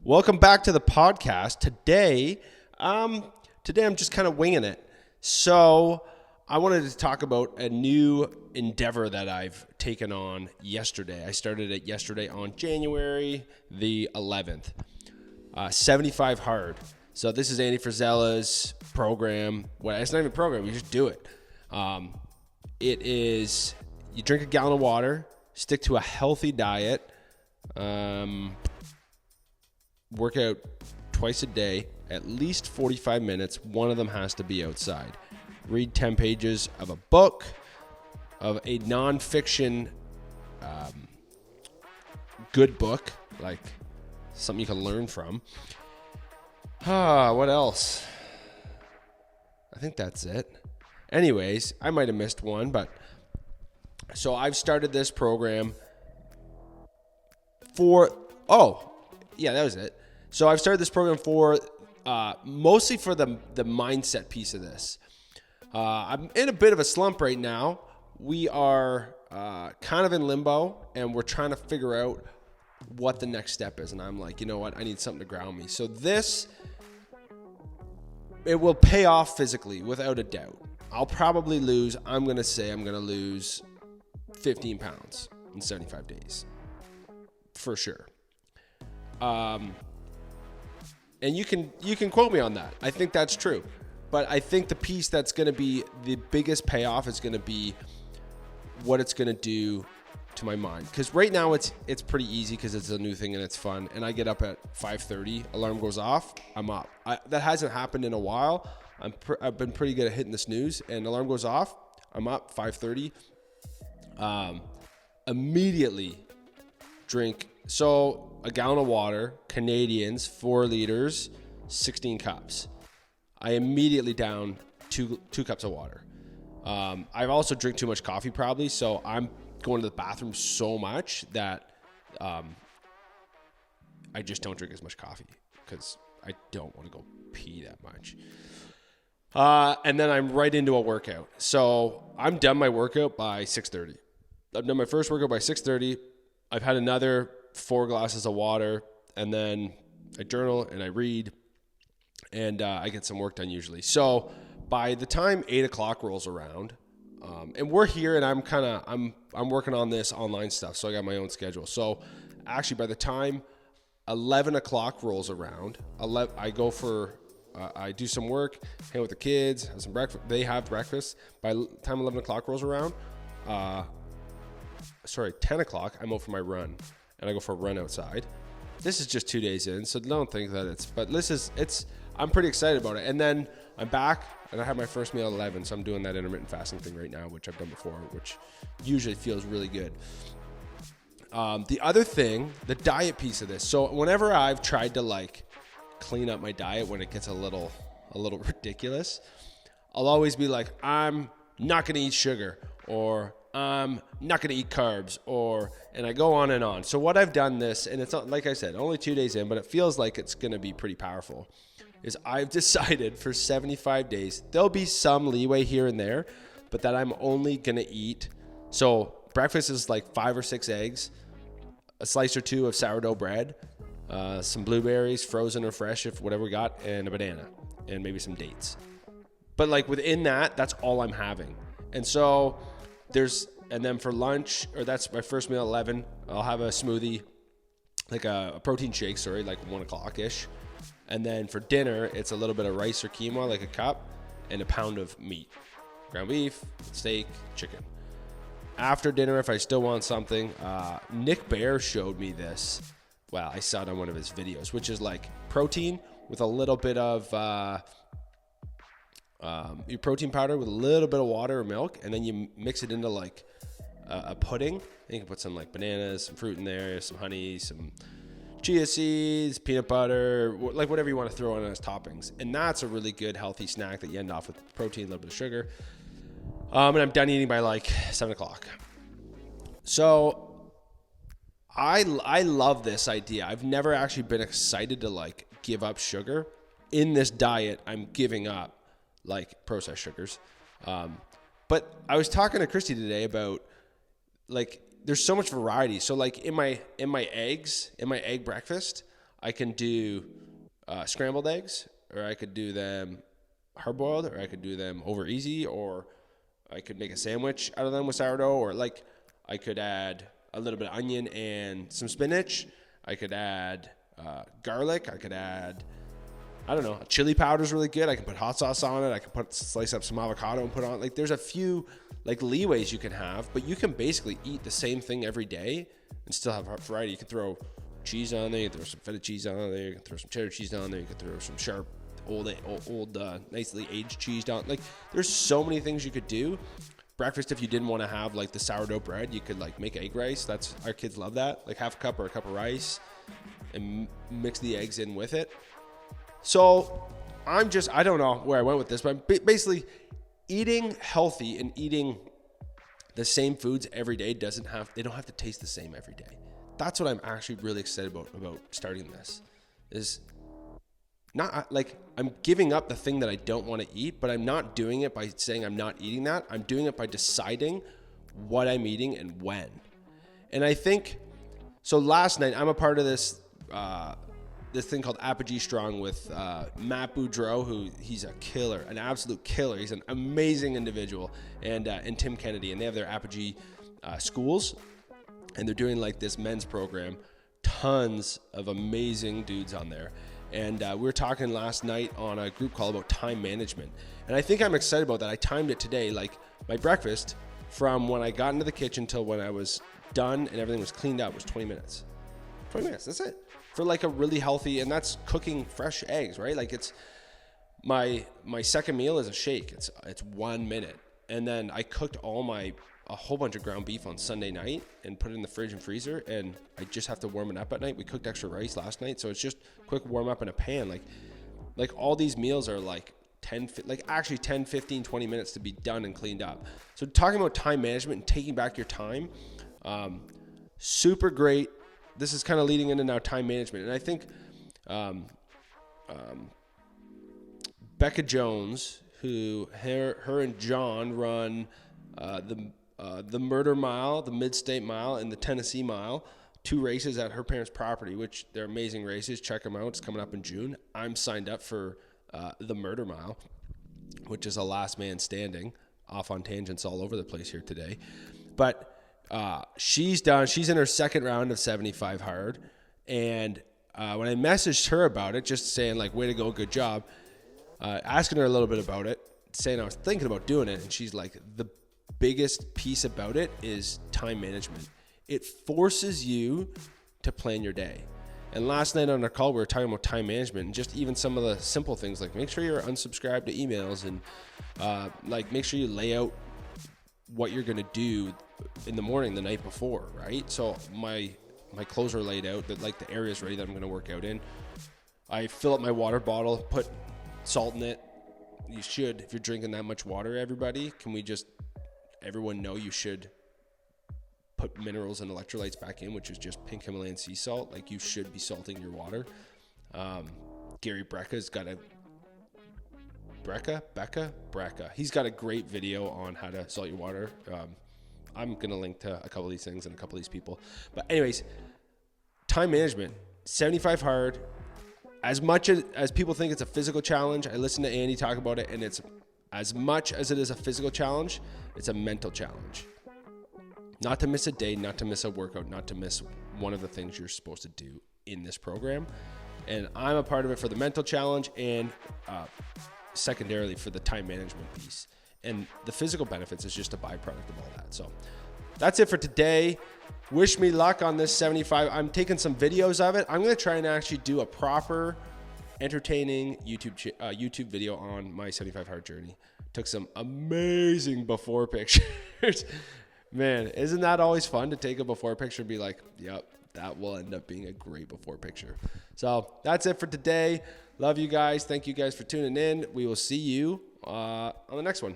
Welcome back to the podcast. Today I'm just kind of winging it. So I wanted to talk about a new endeavor that I've taken on yesterday. I started it yesterday on January the 11th. 75 hard. So this is Andy Frizella's program. Well, it's not even a program. You just do it. It is, you drink a gallon of water, stick to a healthy diet, work out twice a day, at least 45 minutes. One of them has to be outside. Read 10 pages of a book, of a nonfiction, good book, like something you can learn from. What else? I think that's it. Anyways, I might have missed one, but so I've started this program for, that was it. So I've started this program for mostly for the mindset piece of this. I'm in a bit of a slump right now. We are kind of in limbo, and we're trying to figure out what the next step is. And I'm like, you know what? I need something to ground me. So it will pay off physically, without a doubt. I'll probably lose, I'm going to lose 15 pounds in 75 days. For sure. And you can quote me on that. I think that's true. But I think the piece that's going to be the biggest payoff is going to be what it's going to do to my mind. Because right now it's pretty easy because it's a new thing and it's fun. And I get up at 5:30. Alarm goes off. I'm up. That hasn't happened in a while. I've been pretty good at hitting the snooze. And alarm goes off. I'm up 5:30. Immediately drink. So a gallon of water, Canadians, 4 liters, 16 cups. I immediately down two cups of water. I've also drink too much coffee probably, so I'm going to the bathroom so much that I just don't drink as much coffee because I don't want to go pee that much. And then I'm right into a workout. So I'm done my workout by 6:30. I've done my first workout by 6:30. I've had another 4 glasses of water, and then I journal and I read, and I get some work done usually. So by the time 8 o'clock rolls around, and we're here, and I'm working on this online stuff, so I got my own schedule. So actually, by the time 11 o'clock rolls around, I go for I do some work, hang out with the kids, have some breakfast. They have breakfast. By the time 11 o'clock rolls around, 10 o'clock, I'm out for my run. And I go for a run outside. This is just 2 days in, so don't think that I'm pretty excited about it. And then I'm back, and I have my first meal at 11, so I'm doing that intermittent fasting thing right now, which I've done before, which usually feels really good. The other thing, the diet piece of this. So whenever I've tried to clean up my diet when it gets a little ridiculous, I'll always be like, I'm not going to eat sugar, or I'm not going to eat carbs, and I go on and on. So what I've done this, and it's not, like I said, only 2 days in, but it feels like it's going to be pretty powerful, is I've decided for 75 days, there'll be some leeway here and there, but that I'm only going to eat. So breakfast is like 5 or 6 eggs, a slice or 2 of sourdough bread, some blueberries, frozen or fresh, if whatever we got, and a banana, and maybe some dates. But within that, that's all I'm having. And so and then for lunch, or that's my first meal at 11, I'll have a smoothie, like a protein shake, 1 o'clock-ish. And then for dinner, it's a little bit of rice or quinoa, like a cup, and a pound of meat. Ground beef, steak, chicken. After dinner, if I still want something, Nick Bear showed me this. Well, I saw it on one of his videos, which is like protein with a little bit of your protein powder with a little bit of water or milk, and then you mix it into a pudding. And you can put some bananas, some fruit in there, some honey, some chia seeds, peanut butter, whatever you want to throw on as toppings. And that's a really good healthy snack that you end off with protein, a little bit of sugar. And I'm done eating by 7 o'clock. So I love this idea. I've never actually been excited to give up sugar. In this diet, I'm giving up processed sugars. But I was talking to Christy today about there's so much variety. So in my egg breakfast, I can do scrambled eggs, or I could do them hard boiled, or I could do them over easy, or I could make a sandwich out of them with sourdough, or like I could add a little bit of onion and some spinach. I could add garlic. I could add, I don't know, chili powder is really good. I can put hot sauce on it. I can slice up some avocado and put on. Like, there's a few like leeways you can have, but you can basically eat the same thing every day and still have variety. You can throw cheese on there. You can throw some feta cheese on there. You can throw some cheddar cheese on there. You can throw some sharp old nicely aged cheese down. Like, there's so many things you could do. Breakfast, if you didn't want to have like the sourdough bread, you could like make egg rice. That's, our kids love that. Like half a cup or a cup of rice and mix the eggs in with it. So I don't know where I went with this, but basically eating healthy and eating the same foods every day they don't have to taste the same every day. That's what I'm actually really excited about starting this. Is not like I'm giving up the thing that I don't want to eat, but I'm not doing it by saying I'm not eating that. I'm doing it by deciding what I'm eating and when. And I think, so last night, I'm a part of this thing called Apogee Strong with Matt Boudreau, who he's a killer, an absolute killer. He's an amazing individual, and Tim Kennedy, and they have their Apogee schools, and they're doing like this men's program. Tons of amazing dudes on there. And we were talking last night on a group call about time management. And I think I'm excited about that. I timed it today. Like, my breakfast from when I got into the kitchen till when I was done and everything was cleaned up was 20 minutes. 20 minutes, that's it. For like a really healthy, and that's cooking fresh eggs, right? Like, it's my second meal is a shake. It's 1 minute. And then I cooked a whole bunch of ground beef on Sunday night and put it in the fridge and freezer, and I just have to warm it up at night. We cooked extra rice last night, so it's just quick warm up in a pan. Like all these meals are like 10, 15, 20 minutes to be done and cleaned up. So talking about time management and taking back your time, super great. This is kind of leading into now time management. And I think Becca Jones, who her and John run the Murder Mile, the Mid-State Mile, and the Tennessee Mile, 2 races at her parents' property, which they're amazing races. Check them out. It's coming up in June. I'm signed up for the Murder Mile, which is a last man standing, off on tangents all over the place here today. But she's in her second round of 75 hard. And when I messaged her about it, just saying like, way to go, good job, asking her a little bit about it, saying I was thinking about doing it, and she's like, the biggest piece about it is time management. It forces you to plan your day. And last night on our call, we were talking about time management and just even some of the simple things, like make sure you're unsubscribed to emails, and like make sure you lay out what you're going to do in the morning the night before, right? So my clothes are laid out, like the area's ready that I'm going to work out in. I fill up my water bottle, put salt in it. You should, if you're drinking that much water, everybody, everyone know you should put minerals and electrolytes back in, which is just pink Himalayan sea salt. Like, you should be salting your water. Gary Brecka's got Brecka. He's got a great video on how to salt your water. I'm going to link to a couple of these things and a couple of these people. But anyways, time management, 75 hard. As much as people think it's a physical challenge, I listened to Andy talk about it, and it's as much as it is a physical challenge, it's a mental challenge. Not to miss a day, not to miss a workout, not to miss one of the things you're supposed to do in this program. And I'm a part of it for the mental challenge and secondarily for the time management piece. And the physical benefits is just a byproduct of all that. So that's it for today. Wish me luck on this 75. I'm taking some videos of it. I'm going to try and actually do a proper, entertaining YouTube video on my 75 hard journey. Took some amazing before pictures. Man, isn't that always fun to take a before picture and be like, yep, that will end up being a great before picture. So that's it for today. Love you guys. Thank you guys for tuning in. We will see you on the next one.